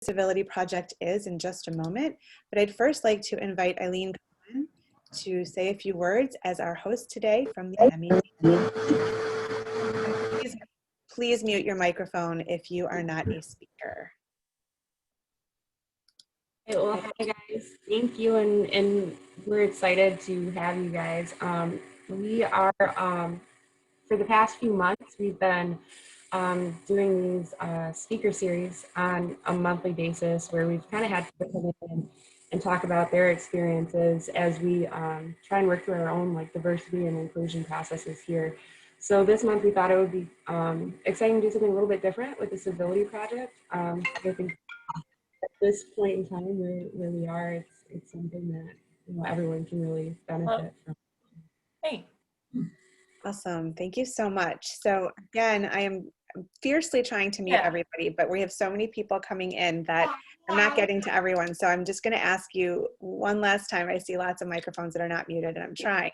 Civility Project is in just a moment, but I'd first like to invite Eileen to say a few words as our host today from the MEDC. Please mute your microphone if you are not a speaker. Well, hi guys, thank you, and we're excited to have you guys. We are, for the past few months, we've been doing these speaker series on a monthly basis where we've kind of had people come in and talk about their experiences as we try and work through our own diversity and inclusion processes here. So this month we thought it would be exciting to do something a little bit different with the Civility Project. I think at this point in time where we are, it's something that everyone can really benefit from. Hey. Awesome. Thank you so much. So again, I am fiercely trying to meet everybody, but we have so many people coming in that I'm not getting to everyone. So I'm just going to ask you one last time. I see lots of microphones that are not muted, and I'm trying.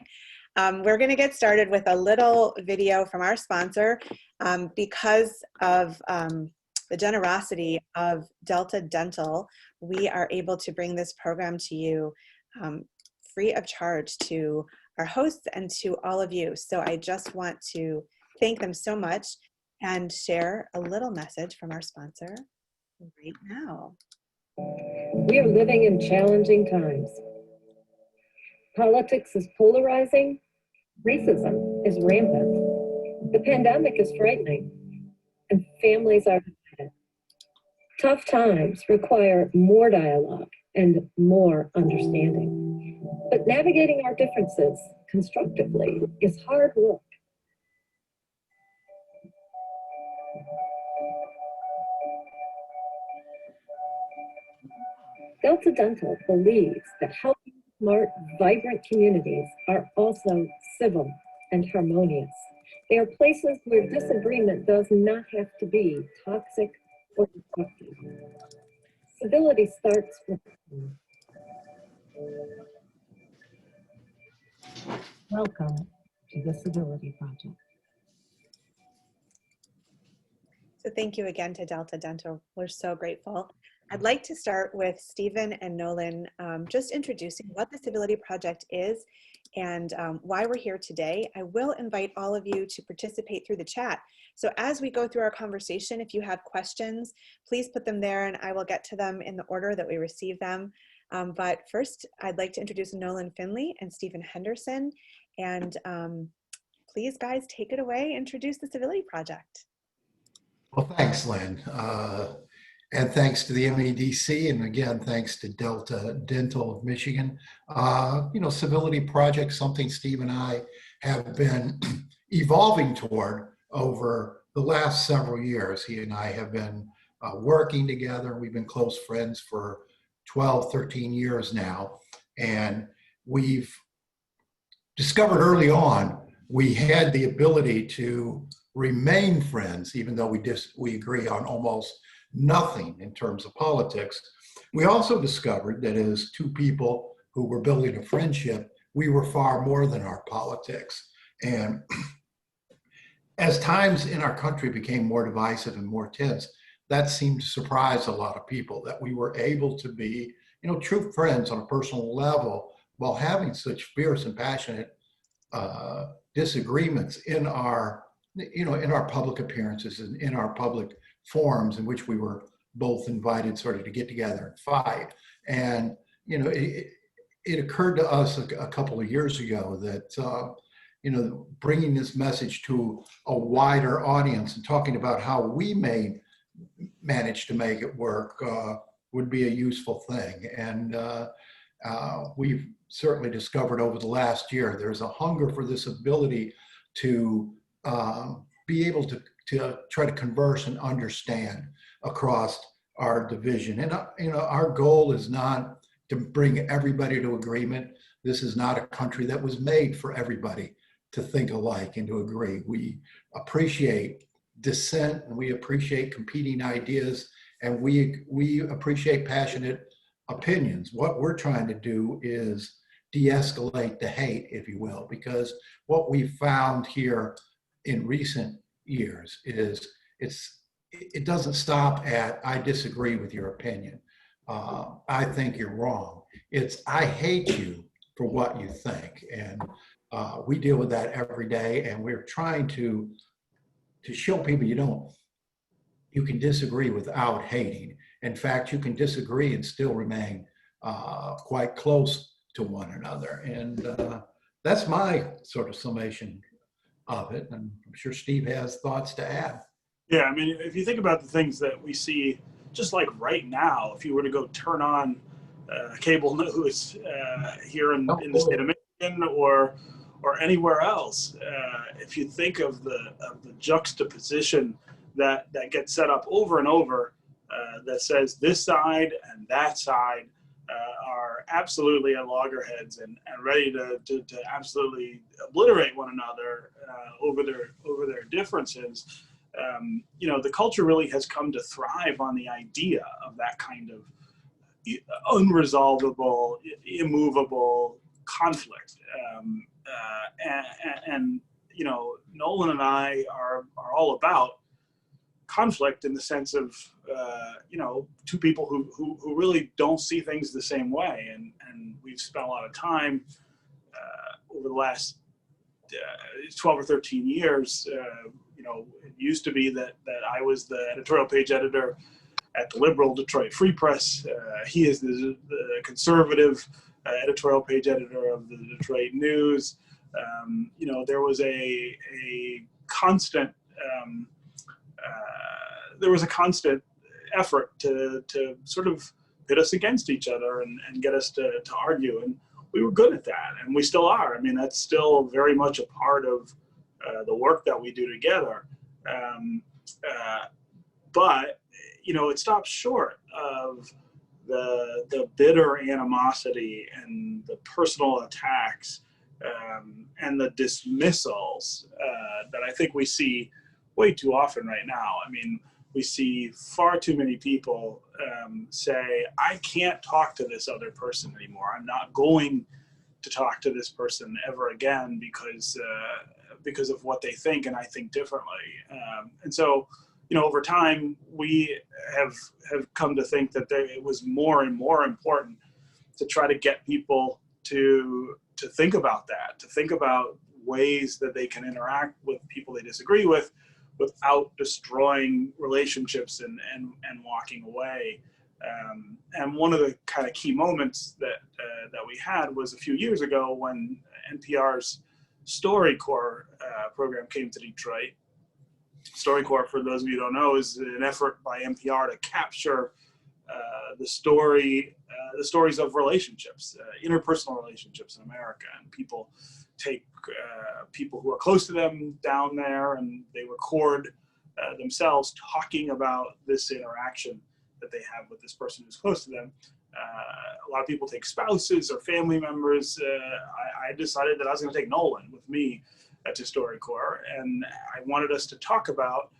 We're going to get started with a little video from our sponsor because of the generosity of Delta Dental. We are able to bring this program to you free of charge to our hosts and to all of you. So I just want to thank them so much and share a little message from our sponsor right now. We are living in challenging times. Politics is polarizing. Racism is rampant. The pandemic is frightening, and families are divided. Tough times require more dialogue and more understanding. But navigating our differences constructively is hard work. Delta Dental believes that healthy, smart, vibrant communities are also civil and harmonious. They are places where disagreement does not have to be toxic or destructive. Civility starts with welcome to the Civility Project. So thank you again to Delta Dental. We're so grateful. I'd like to start with Stephen and Nolan just introducing what the Civility Project is and why we're here today. I will invite all of you to participate through the chat. So as we go through our conversation, if you have questions, please put them there and I will get to them in the order that we receive them. But first, I'd like to introduce Nolan Finley and Stephen Henderson. And please, guys, take it away, introduce the Civility Project. Well, thanks, Lynn. And thanks to the MEDC, and again, thanks to Delta Dental of Michigan. Civility Project, something Steve and I have been evolving toward over the last several years. He and I have been working together. We've been close friends for 12, 13 years now. And we've discovered early on, we had the ability to remain friends, even though we agree on almost nothing in terms of politics. We also discovered that as two people who were building a friendship, we were far more than our politics. And as times in our country became more divisive and more tense, that seemed to surprise a lot of people, that we were able to be, true friends on a personal level while having such fierce and passionate disagreements in our public appearances and in our public forums in which we were both invited sort of to get together and fight. And, it occurred to us a couple of years ago that, bringing this message to a wider audience and talking about how we may manage to make it work would be a useful thing. And we've certainly discovered over the last year, there's a hunger for this ability to be able to try to converse and understand across our division. And our goal is not to bring everybody to agreement. This is not a country that was made for everybody to think alike and to agree. We appreciate dissent, and we appreciate competing ideas, and we appreciate passionate opinions. What we're trying to do is de-escalate the hate, if you will, because what we found here in recent years is it doesn't stop at, I disagree with your opinion. I think you're wrong. It's, I hate you for what you think. And we deal with that every day. And we're trying to show people you can disagree without hating. In fact, you can disagree and still remain quite close to one another. And that's my sort of summation of it. And I'm sure Steve has thoughts to add. Yeah, I mean, if you think about the things that we see, just like right now, if you were to go turn on cable news here in the state of Michigan or anywhere else, if you think of the juxtaposition that gets set up over and over, that says this side and that side are absolutely at loggerheads and ready to absolutely obliterate one another over their differences. You know, the culture really has come to thrive on the idea of that kind of unresolvable, immovable conflict. And you know, Nolan and I are all about conflict in the sense of, you know, two people who really don't see things the same way. And we've spent a lot of time over the last 12 or 13 years. You know, it used to be that I was the editorial page editor at the liberal Detroit Free Press. He is the conservative editorial page editor of the Detroit News. You know, there was a constant effort to sort of pit us against each other and get us to argue, and we were good at that, and we still are. I mean, that's still very much a part of the work that we do together. But you know, it stops short of the bitter animosity and the personal attacks and the dismissals that I think we see way too often right now. I mean, we see far too many people say, I can't talk to this other person anymore. I'm not going to talk to this person ever again because of what they think, and I think differently. And so, you know, over time, we have come to think that it was more and more important to try to get people to think about that, to think about ways that they can interact with people they disagree with without destroying relationships and walking away. And one of the kind of key moments that we had was a few years ago when NPR's StoryCorps program came to Detroit. StoryCorps, for those of you who don't know, is an effort by NPR to capture the stories of relationships, interpersonal relationships in America. And people take people who are close to them down there, and they record themselves talking about this interaction that they have with this person who's close to them. A lot of people take spouses or family members. I decided that I was going to take Nolan with me to StoryCorps, and I wanted us to talk about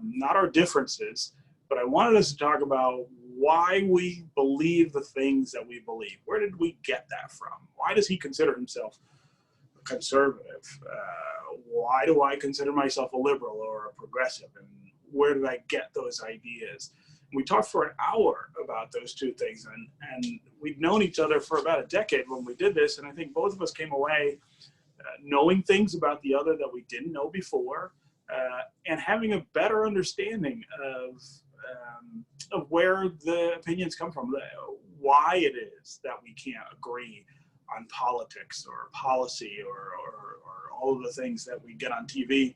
not our differences, but I wanted us to talk about why we believe the things that we believe. Where did we get that from? Why does he consider himself a conservative? Why do I consider myself a liberal or a progressive? And where did I get those ideas? And we talked for an hour about those two things, and we'd known each other for about a decade when we did this, and I think both of us came away knowing things about the other that we didn't know before, and having a better understanding of where the opinions come from, why it is that we can't agree on politics or policy or all of the things that we get on TV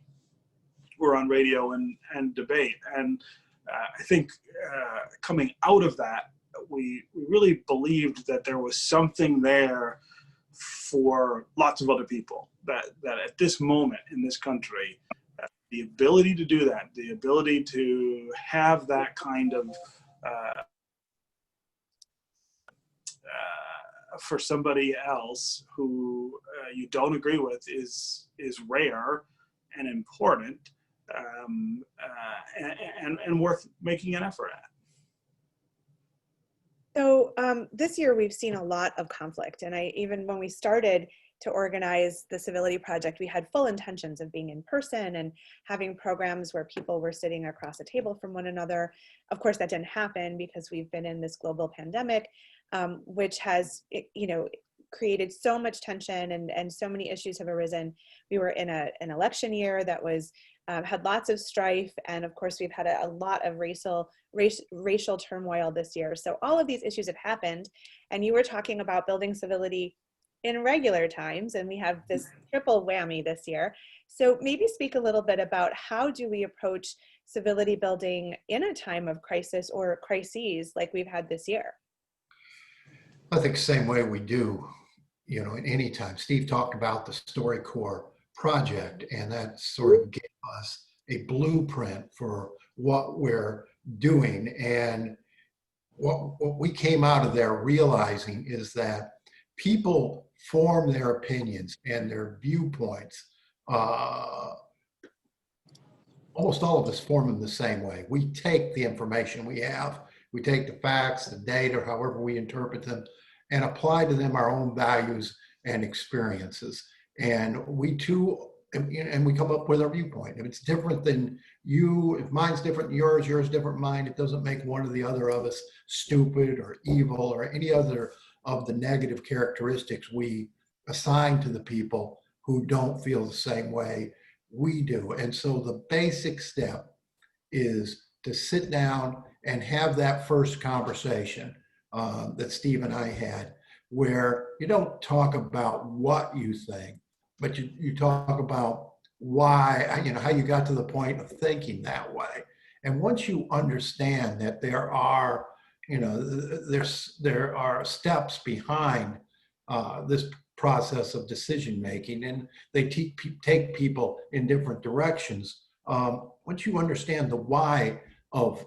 or on radio and debate. And I think coming out of that, we really believed that there was something there for lots of other people, that at this moment in this country, the ability to do that, the ability to have that kind of for somebody else who you don't agree with is rare and important, and worth making an effort at. So this year we've seen a lot of conflict, and even when we started, to organize the Civility Project, we had full intentions of being in person and having programs where people were sitting across a table from one another. Of course, that didn't happen because we've been in this global pandemic, which has, created so much tension, and so many issues have arisen. We were in an election year that was had lots of strife, and of course we've had a lot of racial turmoil this year. So all of these issues have happened, and you were talking about building civility in regular times, and we have this triple whammy this year. So maybe speak a little bit about how do we approach civility building in a time of crisis or crises like we've had this year? I think the same way we do, in any time. Steve talked about the StoryCorps project, and that sort of gave us a blueprint for what we're doing. And what we came out of there realizing is that people form their opinions and their viewpoints. Almost all of us form them the same way. We take the information we have, we take the facts, the data, however we interpret them, and apply to them our own values and experiences. And we too, and we come up with our viewpoint. If it's different than you, if mine's different than yours, yours different than mine, it doesn't make one or the other of us stupid or evil or any other of the negative characteristics we assign to the people who don't feel the same way we do. And so the basic step is to sit down and have that first conversation that Steve and I had, where you don't talk about what you think, but you talk about why, how you got to the point of thinking that way. And once you understand that there are, there are steps behind this process of decision making, and they take people in different directions. Once you understand the why of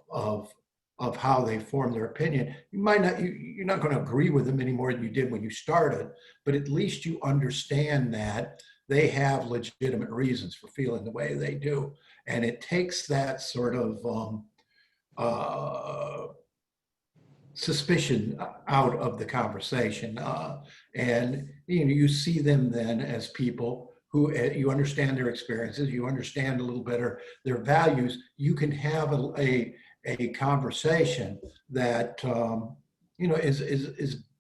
how they form their opinion, you're not going to agree with them any more than you did when you started, but at least you understand that they have legitimate reasons for feeling the way they do. And it takes that sort of suspicion out of the conversation. And you see them then as people who you understand their experiences, you understand a little better their values. You can have a conversation that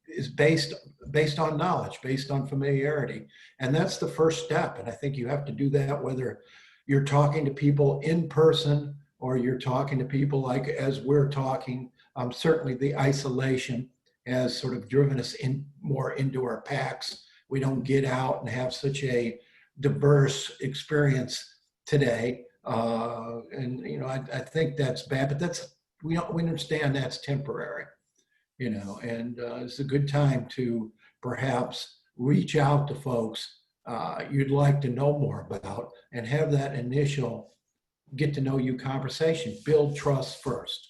is based on knowledge, based on familiarity, and that's the first step. And I think you have to do that whether you're talking to people in person or you're talking to people like as we're talking. Certainly, the isolation has sort of driven us more into our packs. We don't get out and have such a diverse experience today. And I think that's bad, but we understand that's temporary, and it's a good time to perhaps reach out to folks you'd like to know more about and have that initial get to know you conversation, build trust first.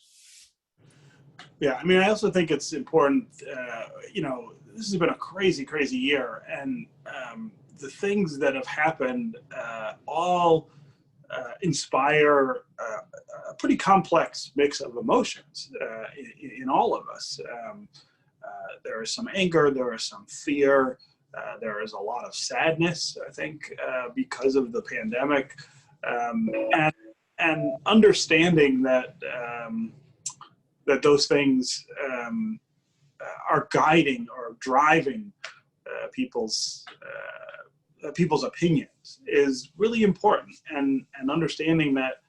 Yeah, I also think it's important, this has been a crazy, crazy year, and the things that have happened all inspire a pretty complex mix of emotions in all of us. There is some anger, there is some fear, there is a lot of sadness, I think, because of the pandemic, and understanding that that those things are guiding or driving people's opinions is really important, and understanding that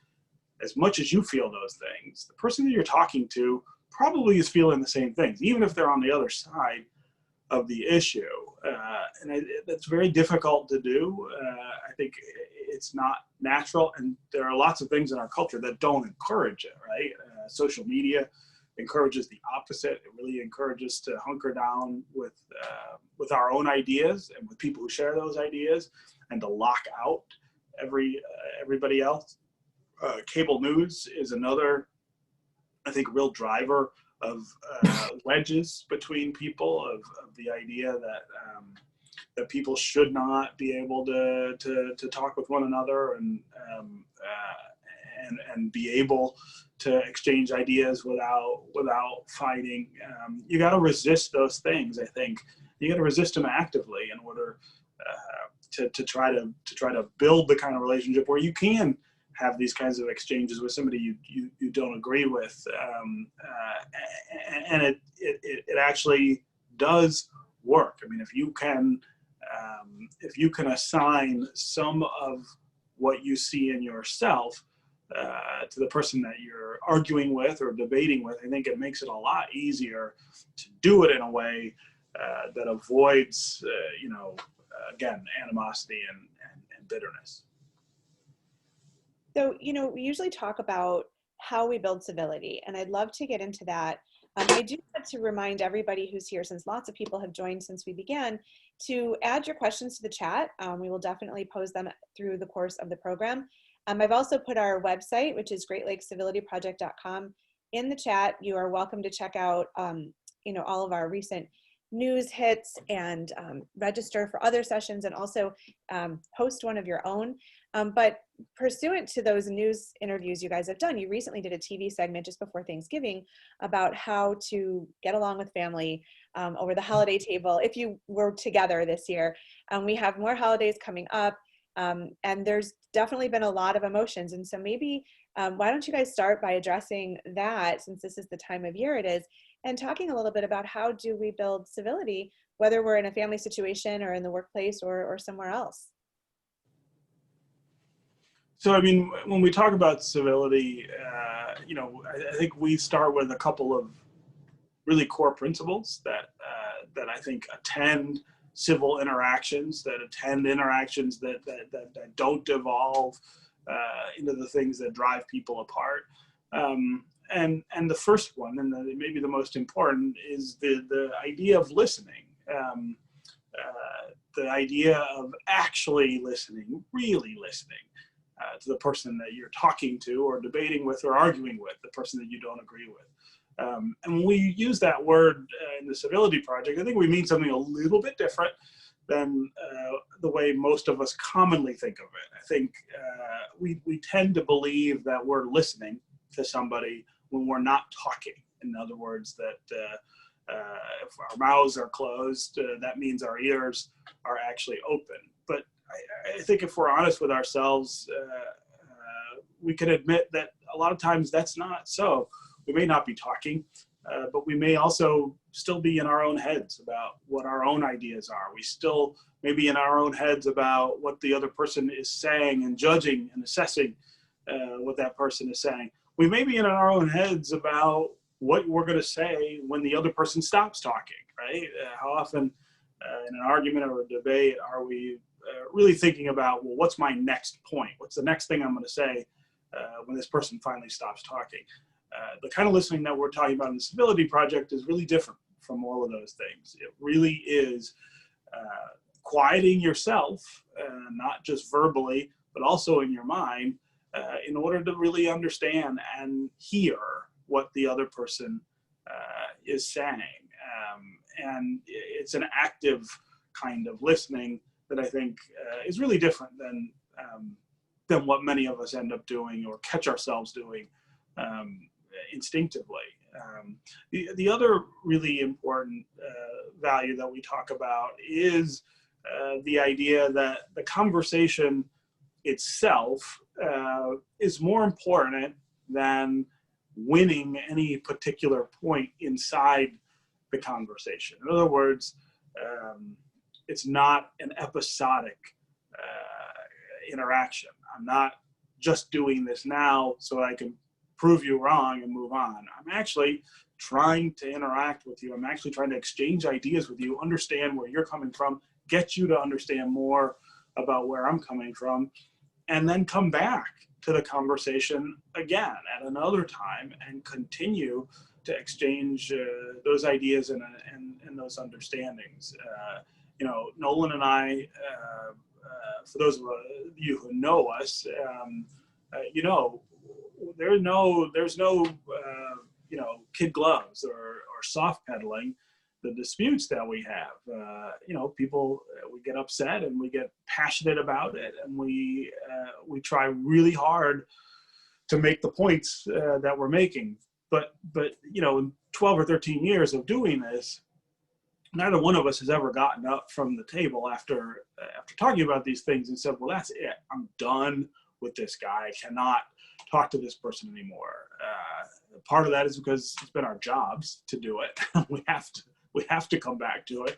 as much as you feel those things, the person that you're talking to probably is feeling the same things, even if they're on the other side of the issue. And that's very difficult to do. I think it's not natural, and there are lots of things in our culture that don't encourage it, right? Social media encourages the opposite. It really encourages to hunker down with our own ideas and with people who share those ideas, and to lock out everybody else. Cable news is another, I think, real driver of wedges between people, of the idea that people should not be able to talk with one another and be able to exchange ideas without fighting. You got to resist those things. I think you got to resist them actively in order to try to build the kind of relationship where you can have these kinds of exchanges with somebody you don't agree with, and it actually does work. I mean, if you can assign some of what you see in yourself to the person that you're arguing with or debating with, I think it makes it a lot easier to do it in a way that avoids, again, animosity and bitterness. So, we usually talk about how we build civility, and I'd love to get into that. I do want to remind everybody who's here, since lots of people have joined since we began, to add your questions to the chat. We will definitely pose them through the course of the program. I've also put our website, which is GreatLakesCivilityProject.com, in the chat. You are welcome to check out, all of our recent news hits and register for other sessions, and also host one of your own. But pursuant to those news interviews you guys have done, you recently did a TV segment just before Thanksgiving about how to get along with family over the holiday table if you were together this year. We have more holidays coming up, and there's definitely been a lot of emotions. And so maybe why don't you guys start by addressing that, since this is the time of year it is, and talking a little bit about how do we build civility, whether we're in a family situation or in the workplace or somewhere else. So, I mean, when we talk about civility, I think we start with a couple of really core principles that I think attend civil interactions, that attend interactions that don't devolve into the things that drive people apart. And the first one, and maybe the most important, is the idea of listening. The idea of actually listening, really listening to the person that you're talking to or debating with or arguing with, the person that you don't agree with. And when we use that word in the Civility Project, I think we mean something a little bit different than the way most of us commonly think of it. I think we tend to believe that we're listening to somebody when we're not talking. In other words, that if our mouths are closed, that means our ears are actually open. But I think if we're honest with ourselves, we can admit that a lot of times that's not so. We may not be talking, but we may also still be in our own heads about what our own ideas are. We still may be in our own heads about what the other person is saying and judging and assessing what that person is saying. We may be in our own heads about what we're going to say when the other person stops talking, right? How often in an argument or a debate are we really thinking about, well, what's my next point? What's the next thing I'm going to say when this person finally stops talking? The kind of listening that we're talking about in the Civility Project is really different from all of those things. It really is quieting yourself, not just verbally, but also in your mind, in order to really understand and hear what the other person is saying. And it's an active kind of listening that I think is really different than what many of us end up doing or catch ourselves doing instinctively. The other really important value that we talk about is the idea that the conversation itself is more important than winning any particular point inside the conversation. In other words, it's not an episodic interaction. I'm not just doing this now so I can prove you wrong and move on. I'm actually trying to interact with you. I'm actually trying to exchange ideas with you, understand where you're coming from, get you to understand more about where I'm coming from, and then come back to the conversation again at another time and continue to exchange those ideas and those understandings. Nolan and I, for those of you who know us, there's no kid gloves or soft pedaling the disputes that we have. People, we get upset and we get passionate about it, and we try really hard to make the points that we're making. But in 12 or 13 years of doing this, neither one of us has ever gotten up from the table after talking about these things and said, well, that's it. I'm done with this guy. I cannot talk to this person anymore. Part of that is because it's been our jobs to do it. we have to come back to it.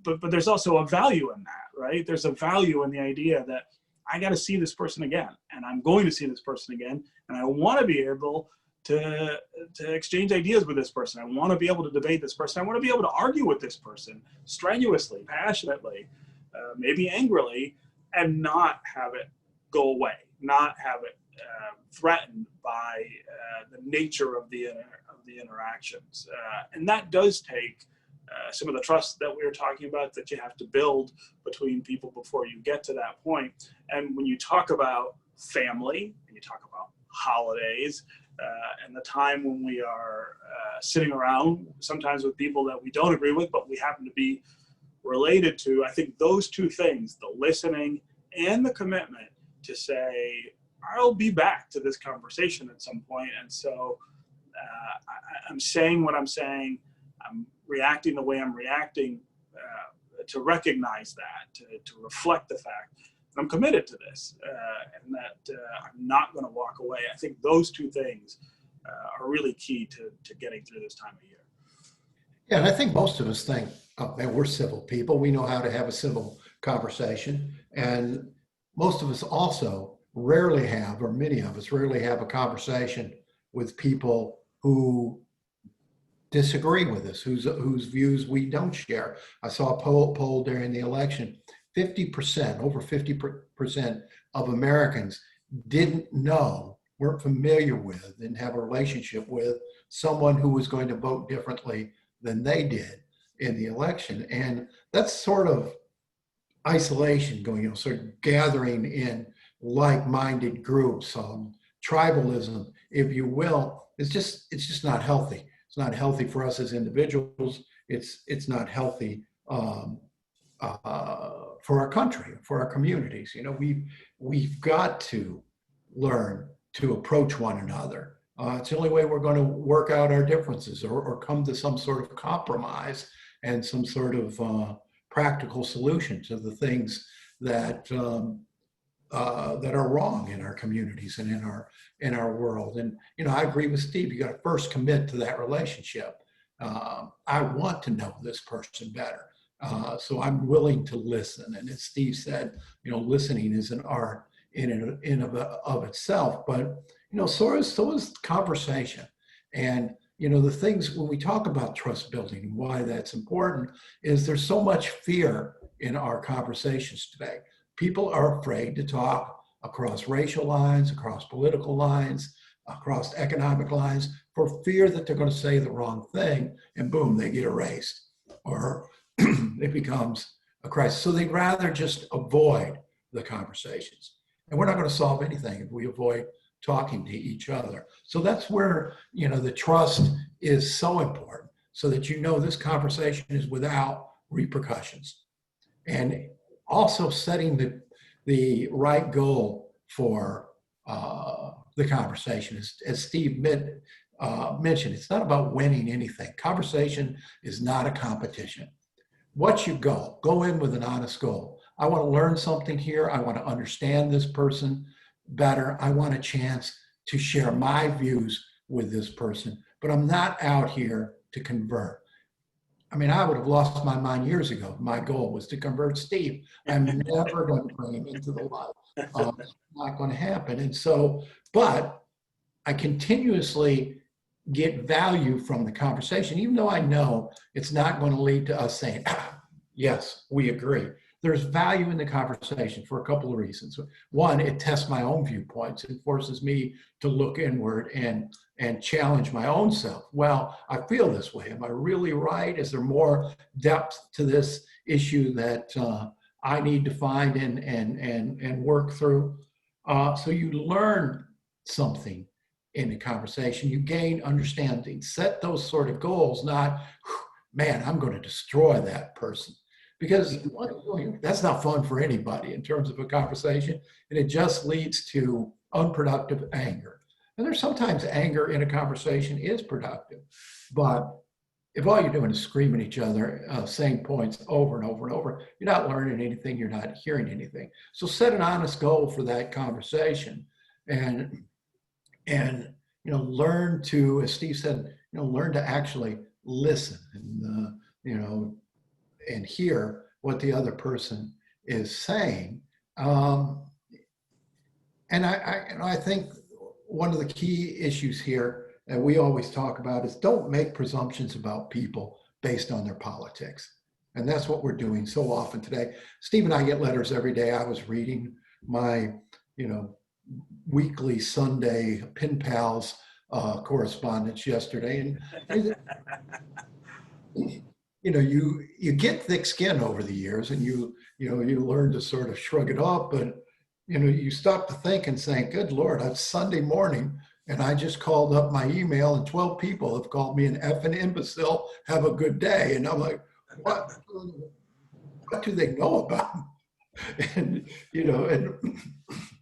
But there's also a value in that, right? There's a value in the idea that I got to see this person again, and I'm going to see this person again, and I want to be able to exchange ideas with this person. I want to be able to debate this person. I want to be able to argue with this person strenuously, passionately, maybe angrily, and not have it go away, not have it threatened by the nature of the interactions. And that does take some of the trust that we were talking about that you have to build between people before you get to that point. And when you talk about family, and you talk about holidays, and the time when we are sitting around, sometimes with people that we don't agree with, but we happen to be related to, I think those two things, the listening and the commitment to say, I'll be back to this conversation at some point. And so I'm saying what I'm saying, I'm reacting the way I'm reacting, to recognize that, to reflect the fact that I'm committed to this, and that I'm not going to walk away. I think those two things are really key to getting through this time of year. Yeah, and I think most of us think, oh man, we're civil people. We know how to have a civil conversation. And most of us also rarely have, or many of us rarely have a conversation with people who disagree with us, whose views we don't share. I saw a poll during the election, 50%, over 50% of Americans didn't know, weren't familiar with, didn't have a relationship with someone who was going to vote differently than they did in the election. And that's sort of isolation going, sort of gathering in like-minded groups, tribalism, if you will. It's just not healthy. It's not healthy for us as individuals. It's not healthy for our country, for our communities. We've got to learn to approach one another. It's the only way we're going to work out our differences or come to some sort of compromise and some sort of practical solution to the things that that are wrong in our communities and in our world. And I agree with Steve. You got to first commit to that relationship. I want to know this person better, so I'm willing to listen. And as Steve said, listening is an art in and of itself. But so is conversation. And the things when we talk about trust building and why that's important is there's so much fear in our conversations today. People are afraid to talk across racial lines, across political lines, across economic lines, for fear that they're going to say the wrong thing, and boom, they get erased, or it becomes a crisis. So they'd rather just avoid the conversations. And we're not going to solve anything if we avoid talking to each other. So that's where, the trust is so important, so that this conversation is without repercussions. And also setting the right goal for the conversation. As Steve mentioned, it's not about winning anything. Conversation is not a competition. What's your goal? Go in with an honest goal. I want to learn something here. I want to understand this person better. I want a chance to share my views with this person, but I'm not out here to convert. I mean, I would have lost my mind years ago. My goal was to convert Steve. I'm never going to bring him into the light. It's not going to happen. And so, but I continuously get value from the conversation, even though I know it's not going to lead to us saying, yes, we agree. There's value in the conversation for a couple of reasons. One, it tests my own viewpoints. It forces me to look inward and challenge my own self. Well, I feel this way. Am I really right? Is there more depth to this issue that I need to find and work through? So you learn something in the conversation. You gain understanding. Set those sort of goals, not, man, I'm going to destroy that person. Because that's not fun for anybody in terms of a conversation, and it just leads to unproductive anger. And there's sometimes anger in a conversation is productive, but if all you're doing is screaming at each other, saying points over and over and over, you're not learning anything, you're not hearing anything. So set an honest goal for that conversation, and learn to, as Steve said, learn to actually listen, and and hear what the other person is saying. And I think one of the key issues here that we always talk about is don't make presumptions about people based on their politics. And that's what we're doing so often today. Steve and I get letters every day. I was reading my, weekly Sunday Pen Pals correspondence yesterday, and you get thick skin over the years, and you learn to sort of shrug it off, but you stop to think and say, good Lord, it's Sunday morning and I just called up my email and 12 people have called me an effing imbecile, have a good day. And I'm like, what do they know about me? And and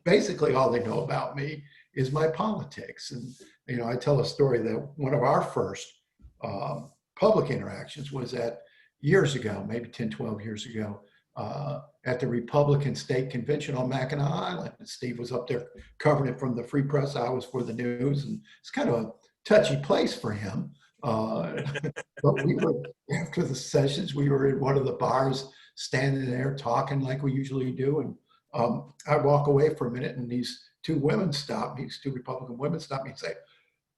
basically all they know about me is my politics. And I tell a story that one of our first public interactions was years ago, maybe 10, 12 years ago, at the Republican State Convention on Mackinac Island. And Steve was up there covering it from the Free Press. I was for the news, and it's kind of a touchy place for him. But we were, after the sessions, we were in one of the bars, standing there talking like we usually do. And I walk away for a minute, and these two women stop me, these two Republican women stop me and say,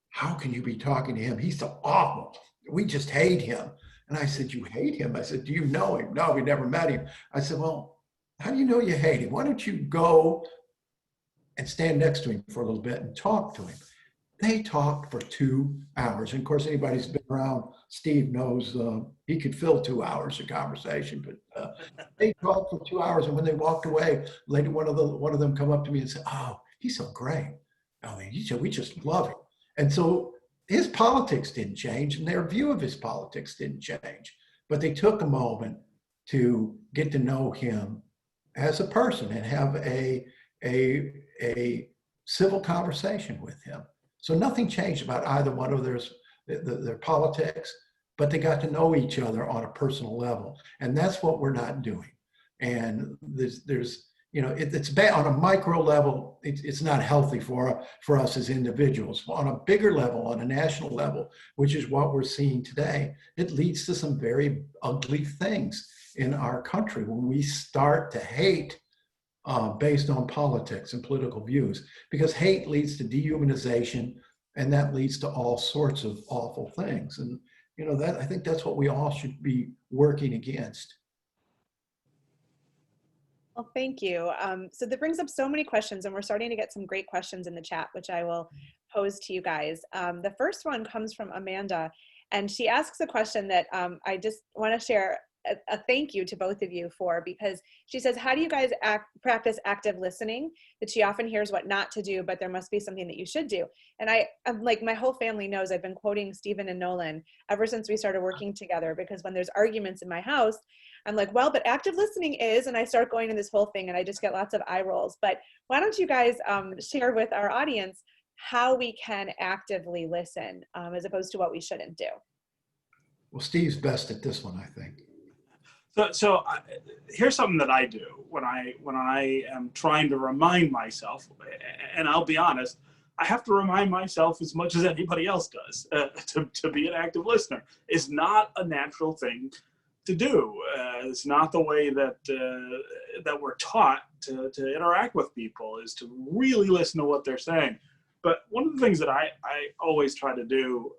how can you be talking to him? He's so awful. We just hate him. And I said, you hate him? I said, do you know him? No, we never met him. I said, well, how do you know you hate him? Why don't you go and stand next to him for a little bit and talk to him? They talked for 2 hours. And of course, anybody who's been around Steve knows he could fill 2 hours of conversation, but they talked for 2 hours. And when they walked away, later one of them come up to me and said, oh, he's so great. I mean, we just love him. And so his politics didn't change, and their view of his politics didn't change, but they took a moment to get to know him as a person and have a civil conversation with him. So nothing changed about either one of their politics, but they got to know each other on a personal level, and that's what we're not doing. And there's it's bad on a micro level. It's not healthy for us as individuals. On a bigger level, on a national level, which is what we're seeing today, it leads to some very ugly things in our country when we start to hate based on politics and political views, because hate leads to dehumanization, and that leads to all sorts of awful things. And that, I think that's what we all should be working against. Well, thank you. So that brings up so many questions, and we're starting to get some great questions in the chat, which I will pose to you guys. The first one comes from Amanda, and she asks a question that I just want to share a thank you to both of you for, because she says, how do you guys practice active listening? That she often hears what not to do, but there must be something that you should do. And I'm like, my whole family knows I've been quoting Stephen and Nolan ever since we started working together, because when there's arguments in my house, I'm like, well, but active listening is, and I start going in this whole thing, and I just get lots of eye rolls. But why don't you guys share with our audience how we can actively listen as opposed to what we shouldn't do? Well, Steve's best at this one, I think. So here's something that I do when I am trying to remind myself, and I'll be honest, I have to remind myself as much as anybody else does to be an active listener. It's not a natural thing to do. It's not the way that that we're taught to interact with people, is to really listen to what they're saying. But one of the things that I always try to do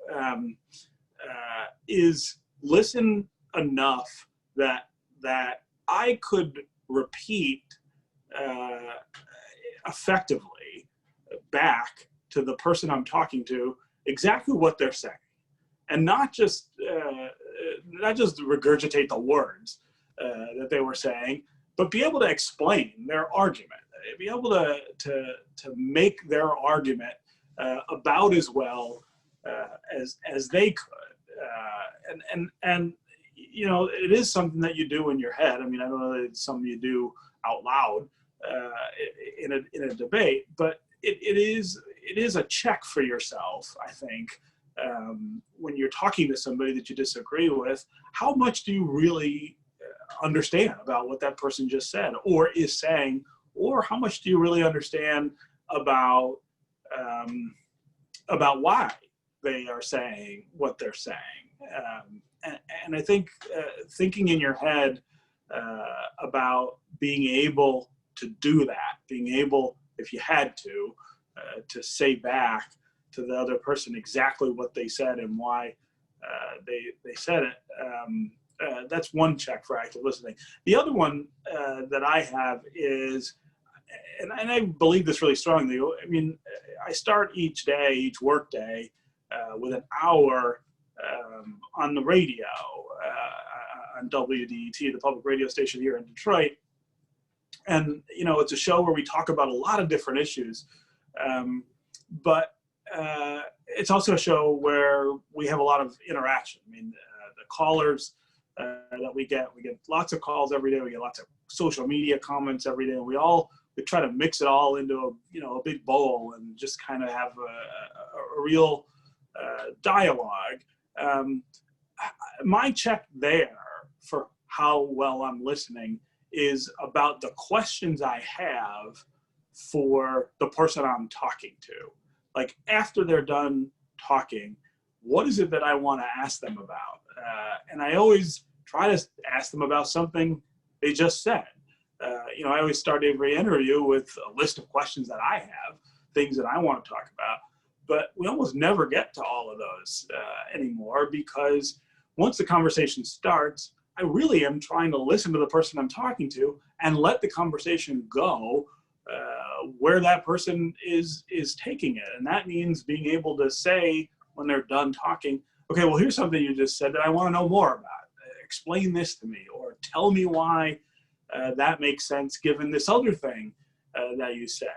is listen enough that I could repeat effectively back to the person I'm talking to exactly what they're saying, and not just regurgitate the words that they were saying, but be able to explain their argument, be able to make their argument about as well as they could, and it is something that you do in your head. I mean, I don't know that it's something you do out loud in a debate, but it is a check for yourself, I think, when you're talking to somebody that you disagree with, how much do you really understand about what that person just said or is saying, or how much do you really understand about why they are saying what they're saying? And I think thinking in your head about being able to do that, being able, if you had to say back to the other person exactly what they said and why they said it. That's one check for active listening. The other one that I have is, and I believe this really strongly, I mean, I start each day, each work day, with an hour on the radio, on WDET, the public radio station here in Detroit. And, you know, it's a show where we talk about a lot of different issues. But it's also a show where we have a lot of interaction. I mean, the callers that we get lots of calls every day. We get lots of social media comments every day. We try to mix it all into a big bowl and just kind of have a real dialogue. My check there for how well I'm listening is about the questions I have for the person I'm talking to. Like, after they're done talking, what is it that I want to ask them about? And I always try to ask them about something they just said. I always start every interview with a list of questions that I have, things that I want to talk about. But we almost never get to all of those anymore, because once the conversation starts, I really am trying to listen to the person I'm talking to and let the conversation go where that person is taking it. And that means being able to say when they're done talking, okay, well, here's something you just said that I want to know more about. Explain this to me, or tell me why that makes sense given this other thing that you said.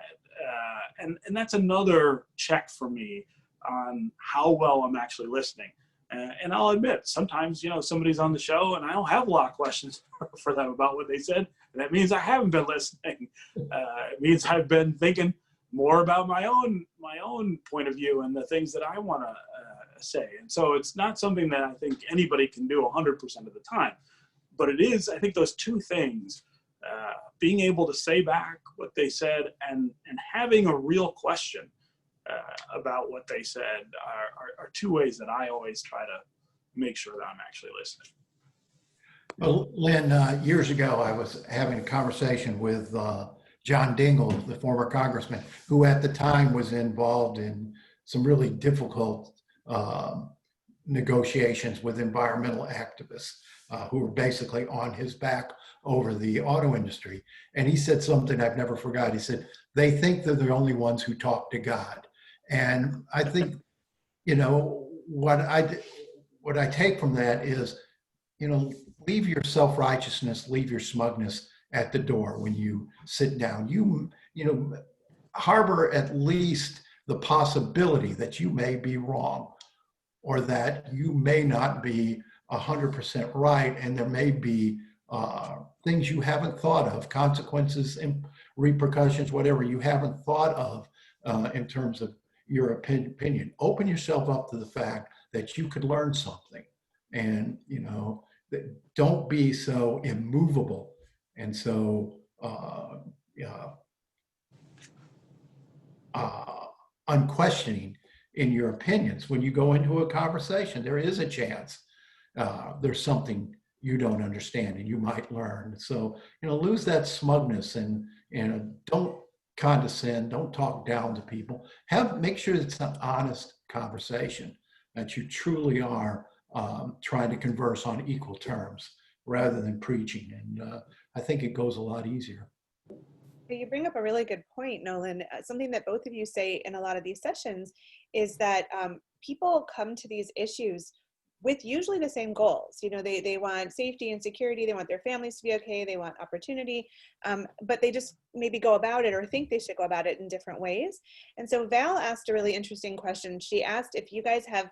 And that's another check for me on how well I'm actually listening. And I'll admit, sometimes, somebody's on the show and I don't have a lot of questions for them about what they said. And that means I haven't been listening. It means I've been thinking more about my own point of view and the things that I want to say. And so it's not something that I think anybody can do 100% of the time. But it is, I think, those two things, being able to say back what they said and having a real question about what they said are two ways that I always try to make sure that I'm actually listening. Well, Lynn, years ago, I was having a conversation with John Dingell, the former congressman, who at the time was involved in some really difficult negotiations with environmental activists who were basically on his back over the auto industry. And he said something I've never forgot. He said, they think they're the only ones who talk to God. And I think, what I take from that is, leave your self-righteousness, leave your smugness at the door when you sit down. Harbor at least the possibility that you may be wrong, or that you may not be 100% right, and there may be things you haven't thought of, consequences and repercussions, whatever you haven't thought of in terms of your opinion. Open yourself up to the fact that you could learn something, and don't be so immovable and so unquestioning in your opinions. When you go into a conversation, there is a chance there's something you don't understand and you might learn. So, lose that smugness and don't condescend, don't talk down to people. Make sure it's an honest conversation, that you truly are trying to converse on equal terms rather than preaching. And I think it goes a lot easier. You bring up a really good point, Nolan. Something that both of you say in a lot of these sessions is that people come to these issues with usually the same goals. They want safety and security, they want their families to be okay, they want opportunity, but they just maybe go about it or think they should go about it in different ways. And so Val asked a really interesting question. She asked if you guys have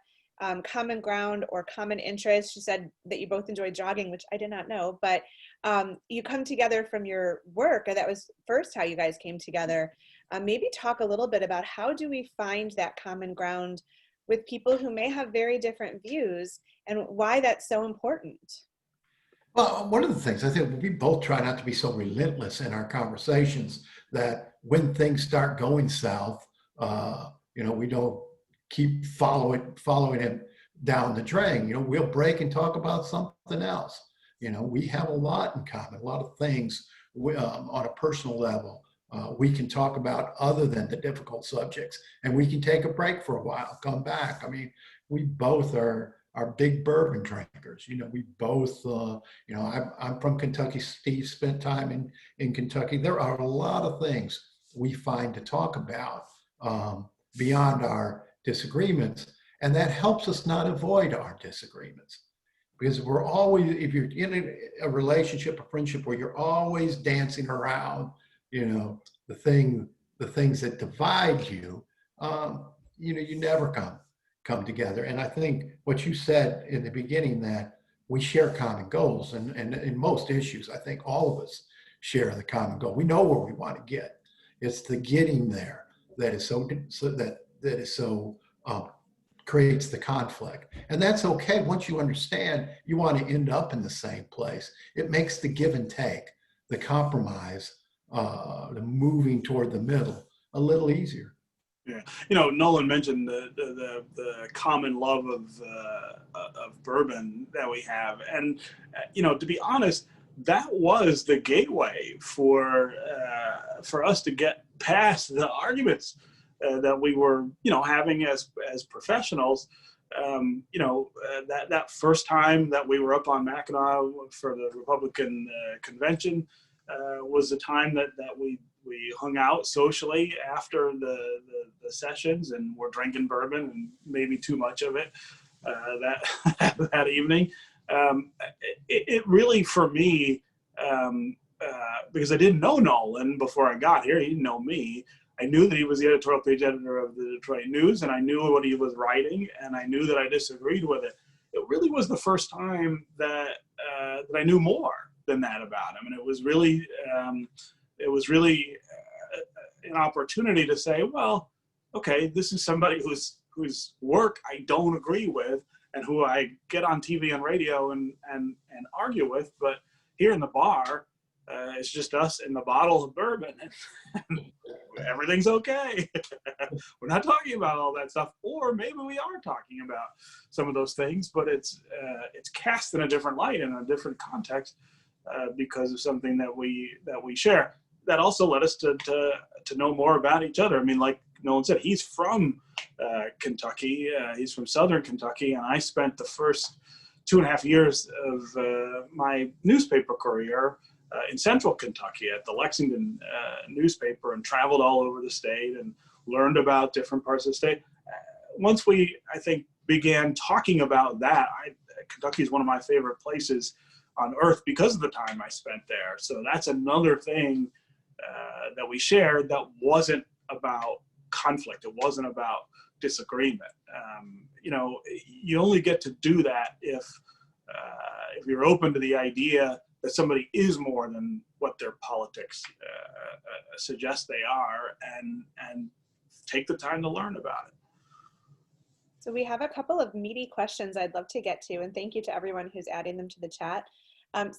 common ground or common interest. She said that you both enjoy jogging, which I did not know, but you come together from your work, or that was first how you guys came together. Maybe talk a little bit about how do we find that common ground with people who may have very different views and why that's so important. Well, one of the things I think we both try not to be so relentless in our conversations that when things start going south, we don't keep following it down the drain. We'll break and talk about something else. We have a lot in common, a lot of things on a personal level. We can talk about other than the difficult subjects, and we can take a break for a while, come back. I mean, we both are big bourbon drinkers. We both, I'm from Kentucky. Steve spent time in Kentucky. There are a lot of things we find to talk about beyond our disagreements, and that helps us not avoid our disagreements. Because we're always, if you're in a relationship, a friendship where you're always dancing around, the things that divide you, you never come together. And I think what you said in the beginning, that we share common goals, and in most issues, I think all of us share the common goal. We know where we want to get. It's the getting there that is so creates the conflict. And that's okay. Once you understand you want to end up in the same place, it makes the give and take, the compromise, the moving toward the middle a little easier. Yeah, Nolan mentioned the common love of bourbon that we have, and to be honest, that was the gateway for us to get past the arguments that we were having as professionals. That first time that we were up on Mackinac for the Republican convention was the time that we hung out socially after the sessions, and we're drinking bourbon, and maybe too much of it that evening. It really, for me, because I didn't know Nolan before I got here, he didn't know me. I knew that he was the editorial page editor of the Detroit News, and I knew what he was writing, and I knew that I disagreed with it. It really was the first time that I knew more than that about him, and it was really an opportunity to say, well, okay, this is somebody whose work I don't agree with, and who I get on TV and radio and argue with, but here in the bar, it's just us and the bottle of bourbon, and everything's okay. We're not talking about all that stuff, or maybe we are talking about some of those things, but it's cast in a different light, in a different context, because of something that we share. That also led us to know more about each other. I mean, like Nolan said, he's from Kentucky. He's from Southern Kentucky, and I spent the first 2.5 years of my newspaper career in Central Kentucky at the Lexington newspaper, and traveled all over the state and learned about different parts of the state. Once we, I think, began talking about that, Kentucky is one of my favorite places on earth because of the time I spent there. So that's another thing that we shared that wasn't about conflict. It wasn't about disagreement. You only get to do that if you're open to the idea that somebody is more than what their politics suggest they are, and take the time to learn about it. So we have a couple of meaty questions I'd love to get to, and thank you to everyone who's adding them to the chat.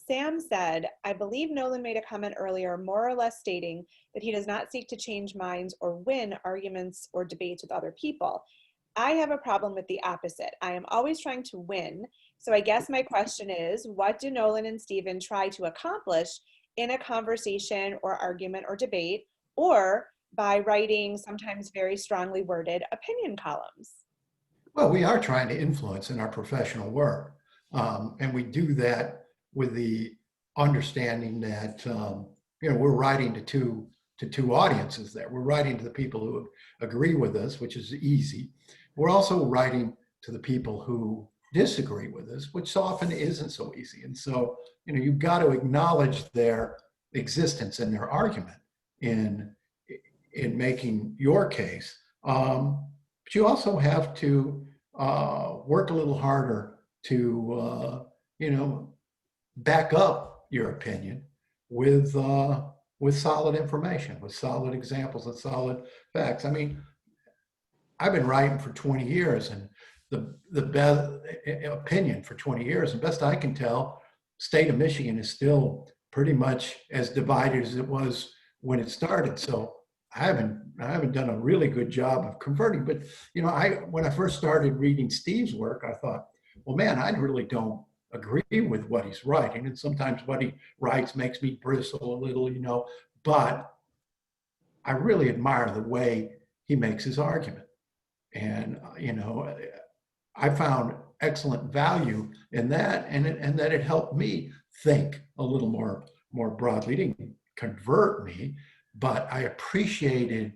Sam said, I believe Nolan made a comment earlier, more or less stating that he does not seek to change minds or win arguments or debates with other people. I have a problem with the opposite. I am always trying to win. So I guess my question is, what do Nolan and Stephen try to accomplish in a conversation or argument or debate, or by writing sometimes very strongly worded opinion columns? Well, we are trying to influence in our professional work. And we do that with the understanding that, we're writing to two audiences there. We're writing to the people who agree with us, which is easy. We're also writing to the people who disagree with us, which so often isn't so easy. And so, you've got to acknowledge their existence and their argument in making your case. But you also have to work a little harder to, back up your opinion with solid information, with solid examples and solid facts. I mean, I've been writing for 20 years, and the best opinion for 20 years, and best I can tell, state of Michigan is still pretty much as divided as it was when it started. So I haven't done a really good job of converting. But when I first started reading Steve's work, I thought, well, man, I really don't agree with what he's writing, and sometimes what he writes makes me bristle a little, but I really admire the way he makes his argument. And, I found excellent value in that, and that it helped me think a little more broadly. It didn't convert me, but I appreciated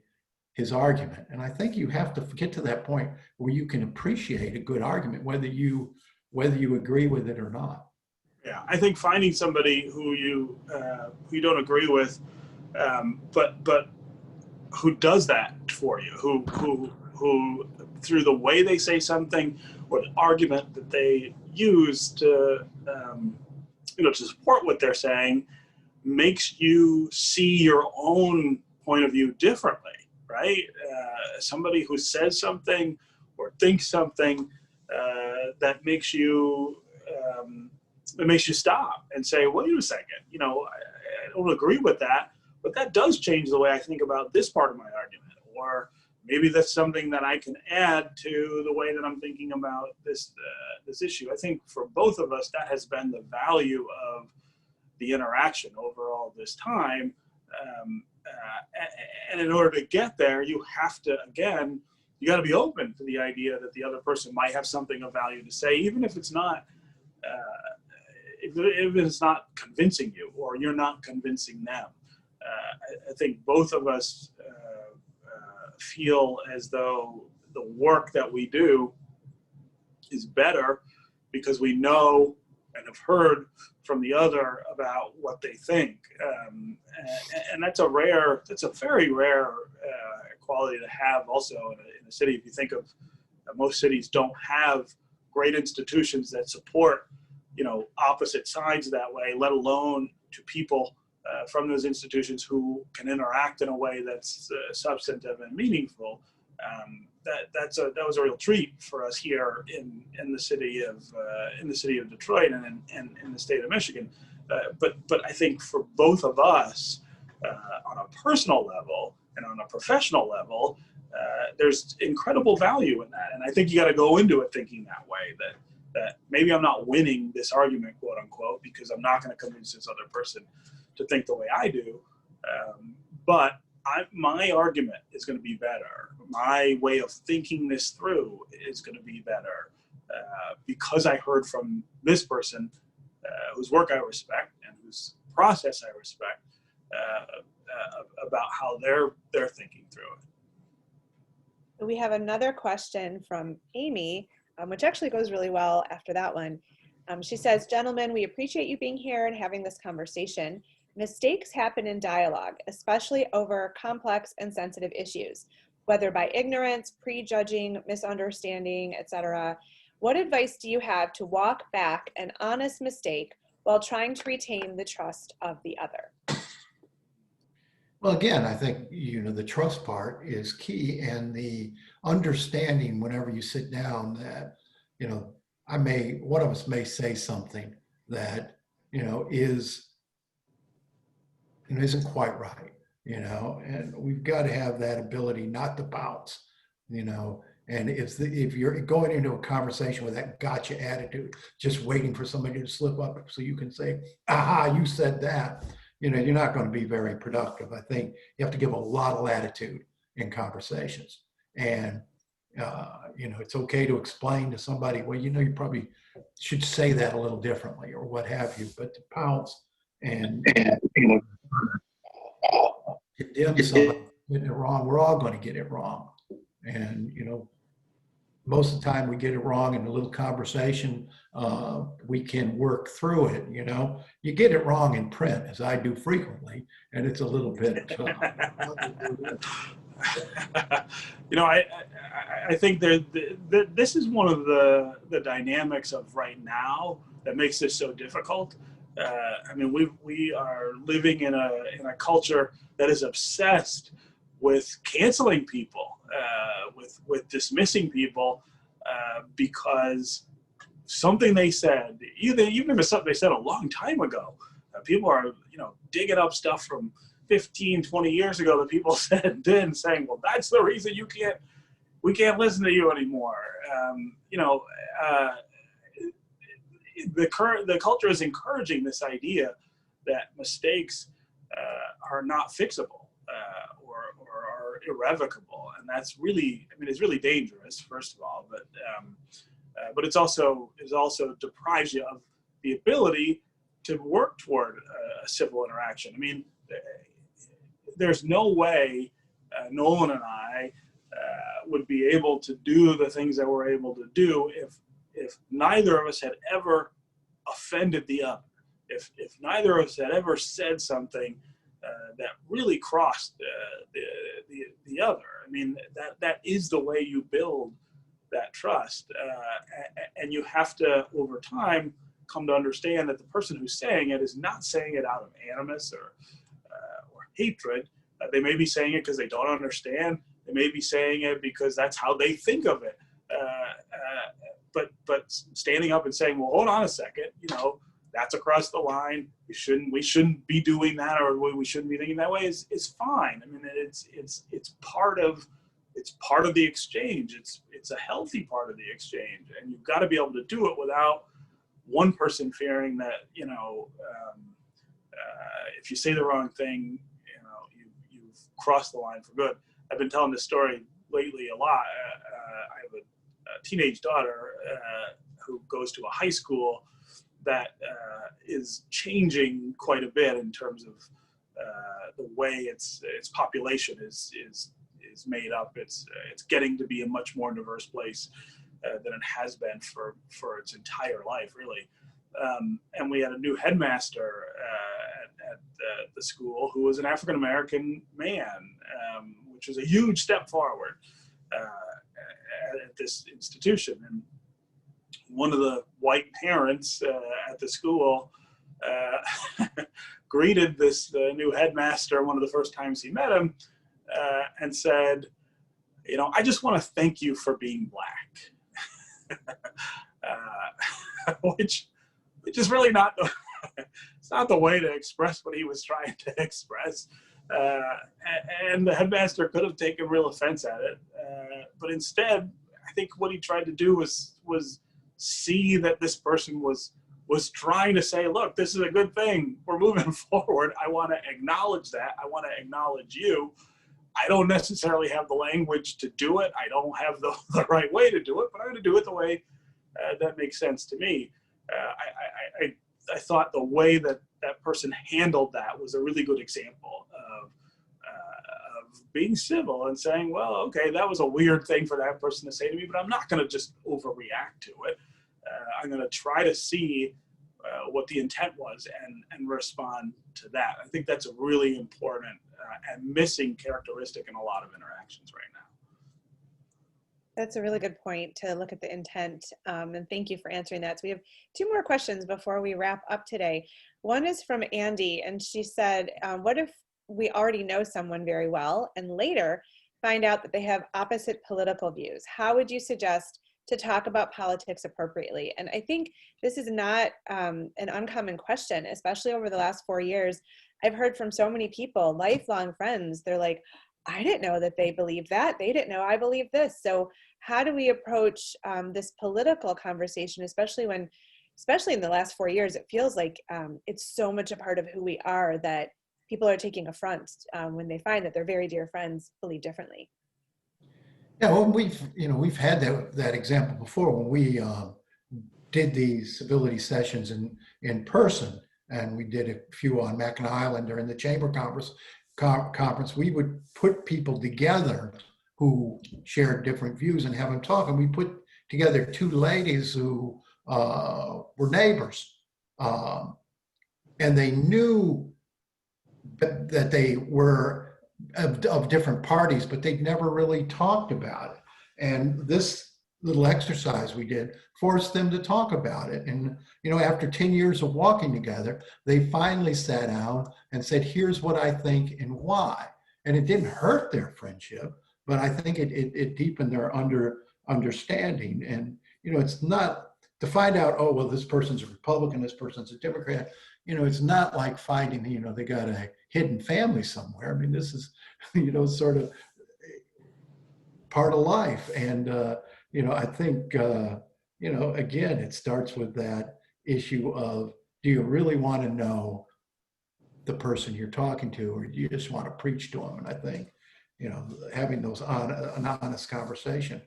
his argument. And I think you have to get to that point where you can appreciate a good argument, whether you agree with it or not. Yeah, I think finding somebody who you don't agree with, but who does that for you, who through the way they say something or the argument that they use to to support what they're saying, makes you see your own point of view differently, right? Somebody who says something or thinks something that makes you stop and say, wait a second, I don't agree with that, but that does change the way I think about this part of my argument, or maybe that's something that I can add to the way that I'm thinking about this issue. I think for both of us, that has been the value of the interaction over all this time. And in order to get there, you have to, again, you got to be open to the idea that the other person might have something of value to say, even if it's not, if it's not convincing you or you're not convincing them. I think both of us feel as though the work that we do is better because we know and have heard from the other about what they think. And that's a very rare quality to have also in a city. If you think of most cities don't have great institutions that support, opposite sides that way, let alone to people from those institutions who can interact in a way that's substantive and meaningful. That was a real treat for us here in the city of Detroit and in the state of Michigan. But I think for both of us, on a personal level and on a professional level, there's incredible value in that. And I think you got to go into it thinking that way, that maybe I'm not winning this argument, quote unquote, because I'm not going to convince this other person to think the way I do. But my argument is going to be better. My way of thinking this through is going to be better because I heard from this person whose work I respect and whose process I respect about how they're thinking through it. We have another question from Amy, which actually goes really well after that one. She says, gentlemen, we appreciate you being here and having this conversation. Mistakes happen in dialogue, especially over complex and sensitive issues, whether by ignorance, prejudging, misunderstanding, etc. What advice do you have to walk back an honest mistake while trying to retain the trust of the other? Well, again, I think, the trust part is key, and the understanding whenever you sit down that, one of us may say something that, isn't quite right, and we've got to have that ability not to bounce, and if you're going into a conversation with that gotcha attitude, just waiting for somebody to slip up so you can say, aha, you said that, you're not going to be very productive. I think you have to give a lot of latitude in conversations, and it's okay to explain to somebody, well, you probably should say that a little differently or what have you, but to pounce and condemn somebody getting it wrong, we're all going to get it wrong. And, most of the time we get it wrong in a little conversation, we can work through it. You get it wrong in print, as I do frequently, and it's a little bit. I think this is one of the dynamics of right now that makes this so difficult. Mm-hmm. We are living in a culture that is obsessed with canceling people, with dismissing people because something they said, even if it's something they said a long time ago. People are, digging up stuff from 15, 20 years ago that people said then, saying, well, that's the reason we can't listen to you anymore. The culture is encouraging this idea that mistakes are not fixable or are irrevocable, and that's really, it's really dangerous, first of all, but it also deprives you of the ability to work toward a civil interaction. There's no way Nolan and I would be able to do the things that we're able to do if neither of us had ever offended the other, if neither of us had ever said something that really crossed the other. That is the way you build that trust, and you have to, over time, come to understand that the person who's saying it is not saying it out of animus or hatred. They may be saying it because they don't understand. They may be saying it because that's how they think of it. But standing up and saying, well, hold on a second, that's across the line. We shouldn't be doing that, or we shouldn't be thinking that way is fine. It's part of the exchange. It's a healthy part of the exchange, and you've got to be able to do it without one person fearing that, if you say the wrong thing, you've crossed the line for good. I've been telling this story lately a lot. I have a teenage daughter who goes to a high school that is changing quite a bit in terms of the way its population is made up. It's getting to be a much more diverse place than it has been for its entire life, really. And we had a new headmaster at the school who was an African-American man, which was a huge step forward at this institution. And one of the white parents at the school greeted this new headmaster one of the first times he met him and said, I just want to thank you for being black. Which is really not it's not the way to express what he was trying to express. And the headmaster could have taken real offense at it. But instead, I think what he tried to do was see that this person was trying to say, look, this is a good thing. We're moving forward. I want to acknowledge that. I want to acknowledge you. I don't necessarily have the language to do it. I don't have the right way to do it, but I'm going to do it the way that makes sense to me. I thought the way that person handled that was a really good example of being civil and saying, well, okay, that was a weird thing for that person to say to me, but I'm not going to just overreact to it. I'm going to try to see what the intent was and respond to that. I think that's a really important and missing characteristic in a lot of interactions right now. That's a really good point, to look at the intent, and thank you for answering that. So we have two more questions before we wrap up today. One is from Andy, and she said, what if we already know someone very well and later find out that they have opposite political views? How would you suggest to talk about politics appropriately? And I think this is not an uncommon question, especially over the last 4 years. I've heard from so many people, lifelong friends, they're like, I didn't know that they believed that. They didn't know I believed this. So how do we approach this political conversation, especially in the last 4 years, it feels like it's so much a part of who we are that people are taking affront when they find that their very dear friends believe differently. Yeah, well, we've had that example before when we did these civility sessions in person, and we did a few on Mackinac Island during the chamber conference. We would put people together who shared different views and have them talk. And we put together two ladies who were neighbors, and they knew that they were of different parties, but they'd never really talked about it. And this little exercise we did forced them to talk about it. And, after 10 years of walking together, they finally sat down and said, here's what I think and why. And it didn't hurt their friendship, but I think it deepened their understanding. And, you know, it's not to find out, oh, well, this person's a Republican, this person's a Democrat. You know, it's not like finding, you know, they got a hidden family somewhere. I mean, this is, you know, sort of part of life. And, you know, I think, you know, again, it starts with that issue of, do you really want to know the person you're talking to, or do you just want to preach to them? And I think, you know, having those an honest conversation,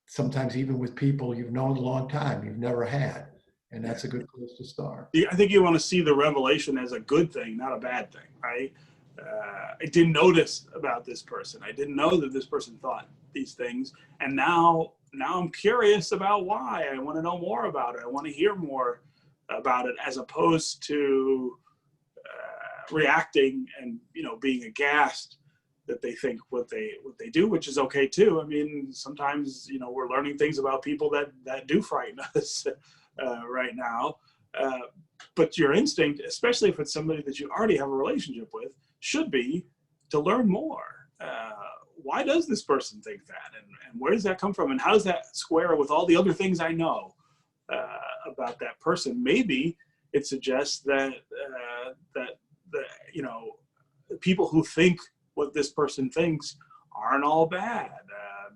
sometimes even with people you've known a long time, you've never had, and that's a good place to start. I think you want to see the revelation as a good thing, not a bad thing, right? I didn't know this about this person. I didn't know that this person thought these things, and now I'm curious about why. I want to know more about it. I want to hear more about it, as opposed to reacting and, you know, being aghast that they think what they do, which is okay too. I mean, sometimes, you know, we're learning things about people that do frighten us right now. But your instinct, especially if it's somebody that you already have a relationship with, should be to learn more. Why does this person think that? And where does that come from? And how does that square with all the other things I know about that person? Maybe it suggests that you know, people who think what this person thinks aren't all bad.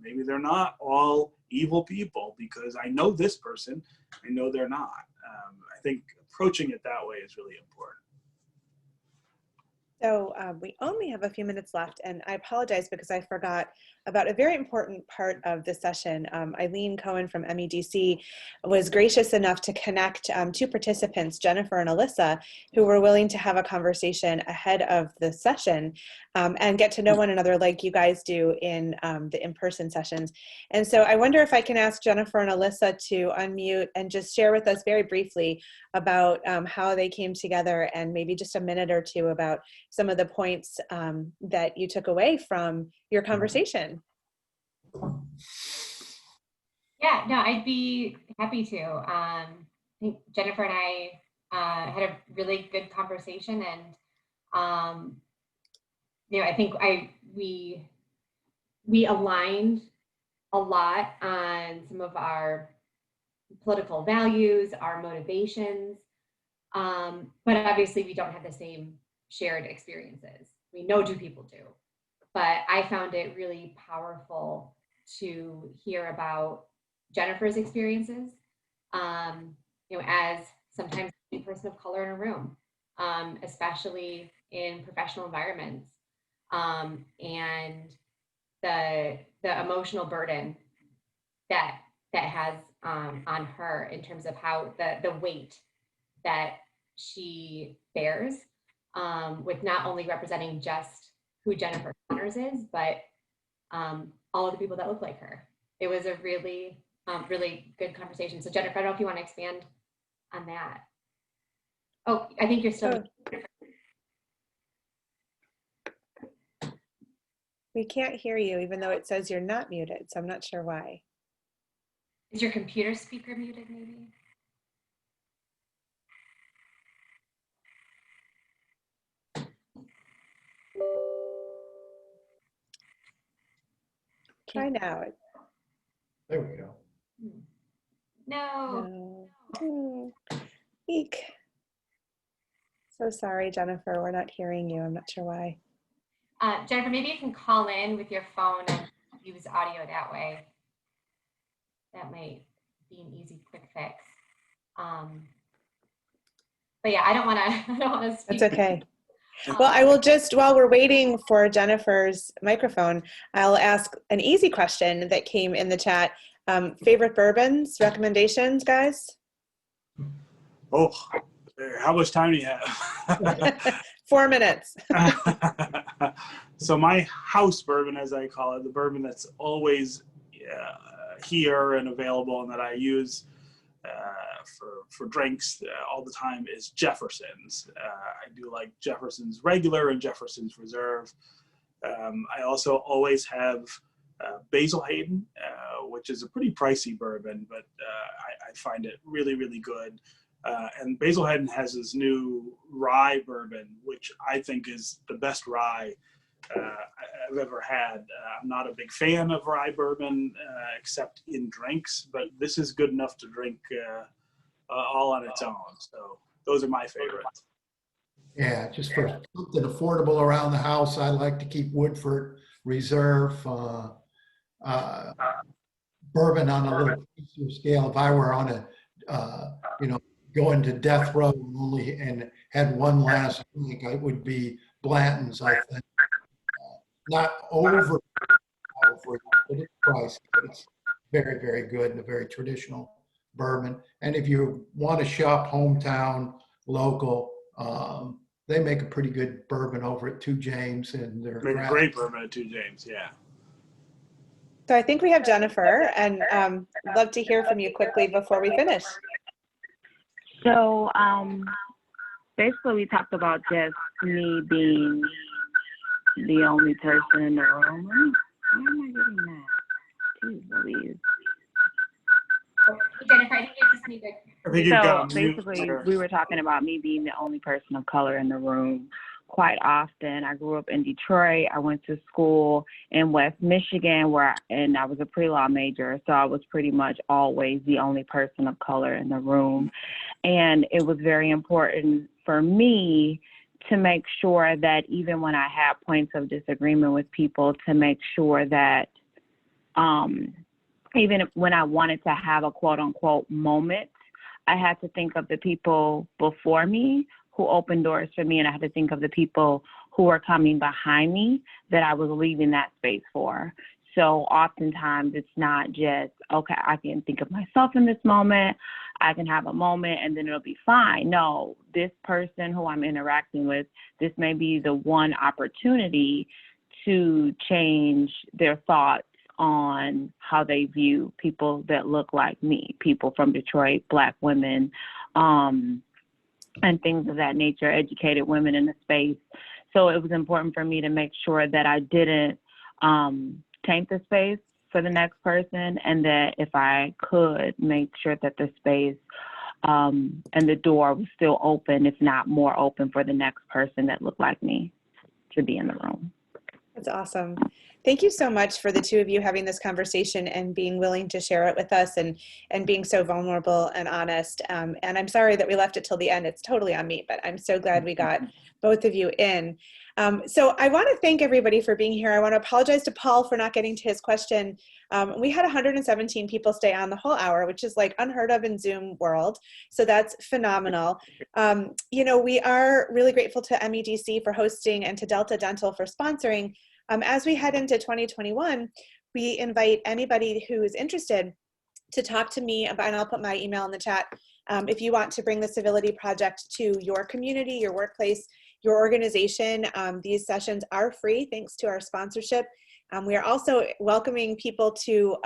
Maybe they're not all evil people, because I know this person, I know they're not. I think approaching it that way is really important. So we only have a few minutes left, and I apologize because I forgot about a very important part of the session. Eileen Cohen from MEDC was gracious enough to connect two participants, Jennifer and Alyssa, who were willing to have a conversation ahead of the session and get to know one another like you guys do in the in-person sessions. And so I wonder if I can ask Jennifer and Alyssa to unmute and just share with us very briefly about how they came together, and maybe just a minute or two about some of the points that you took away from your conversation. Yeah, no, I'd be happy to. I think Jennifer and I had a really good conversation, and you know, I think we aligned a lot on some of our political values, our motivations, but obviously we don't have the same shared experiences. We know two people do, but I found it really powerful to hear about Jennifer's experiences, you know, as sometimes a person of color in a room, especially in professional environments, and the emotional burden that has on her in terms of how the weight that she bears, with not only representing just who Jennifer Connors is, but all of the people that look like her. It was a really, really good conversation. So Jennifer, I don't know if you want to expand on that. Oh, I think you're still. We can't hear you, even though it says you're not muted, so I'm not sure why. Is your computer speaker muted, maybe? Try now. There we go. No. Eek. So sorry, Jennifer, we're not hearing you. I'm not sure why. Jennifer, maybe you can call in with your phone and use audio that way. That might be an easy, quick fix. But yeah, I don't want to speak. That's okay. Well, I will just, while we're waiting for Jennifer's microphone, I'll ask an easy question that came in the chat. Favorite bourbons, recommendations, guys? Oh, how much time do you have? 4 minutes. So my house bourbon, as I call it, the bourbon that's always here and available and that I use for drinks all the time, is Jefferson's. I do like Jefferson's Regular and Jefferson's Reserve. I also always have Basil Hayden, which is a pretty pricey bourbon, but I find it really, really good. And Basil Hayden has his new rye bourbon, which I think is the best rye I've ever had. I'm not a big fan of rye bourbon, except in drinks, but this is good enough to drink all on its own. So those are my favorites. Yeah, just for something affordable around the house, I like to keep Woodford Reserve bourbon on a little easier scale. If I were on a, going to death row only and had one last drink, it would be Blanton's, I think. Not over, but it's pricey, but it's very, very good and a very traditional bourbon. And if you want to shop hometown, local, they make a pretty good bourbon over at Two James, and they're Great bourbon at Two James, yeah. So I think we have Jennifer, and love to hear from you quickly before we finish. So basically we talked about just me being the only person in the room. Why am I getting that? Jeez Louise. Jennifer, I think you just need to. I think you've got So basically we were talking about me being the only person of color in the room. Quite often, I grew up in Detroit. I went to school in West Michigan, and I was a pre-law major, so I was pretty much always the only person of color in the room. And it was very important for me to make sure that even when I had points of disagreement with people, to make sure that even when I wanted to have a quote-unquote moment, I had to think of the people before me who opened doors for me, and I had to think of the people who were coming behind me that I was leaving that space for. So oftentimes it's not just, okay, I can think of myself in this moment, I can have a moment and then it'll be fine. No, this person who I'm interacting with, this may be the one opportunity to change their thoughts on how they view people that look like me, people from Detroit, Black women, and things of that nature, educated women in the space. So it was important for me to make sure that I didn't taint the space for the next person, and that if I could, make sure that the space and the door was still open, if not more open, for the next person that looked like me to be in the room. That's awesome. Thank you so much for the two of you having this conversation and being willing to share it with us, and being so vulnerable and honest. And I'm sorry that we left it till the end. It's totally on me, but I'm so glad we got both of you in. So I want to thank everybody for being here. I want to apologize to Paul for not getting to his question. We had 117 people stay on the whole hour, which is like unheard of in Zoom world. So that's phenomenal. We are really grateful to MEDC for hosting and to Delta Dental for sponsoring. As we head into 2021, we invite anybody who is interested to talk to me about, and I'll put my email in the chat, if you want to bring the Civility Project to your community, your workplace, your organization. These sessions are free thanks to our sponsorship. We are also welcoming people to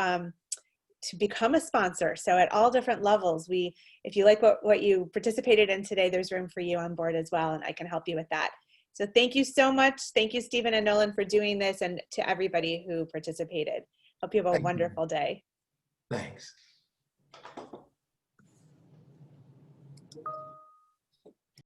become a sponsor. So at all different levels, if you like what you participated in today, there's room for you on board as well, and I can help you with that. So thank you so much. Thank you, Stephen and Nolan, for doing this, and to everybody who participated. Hope you have a wonderful day. Thanks.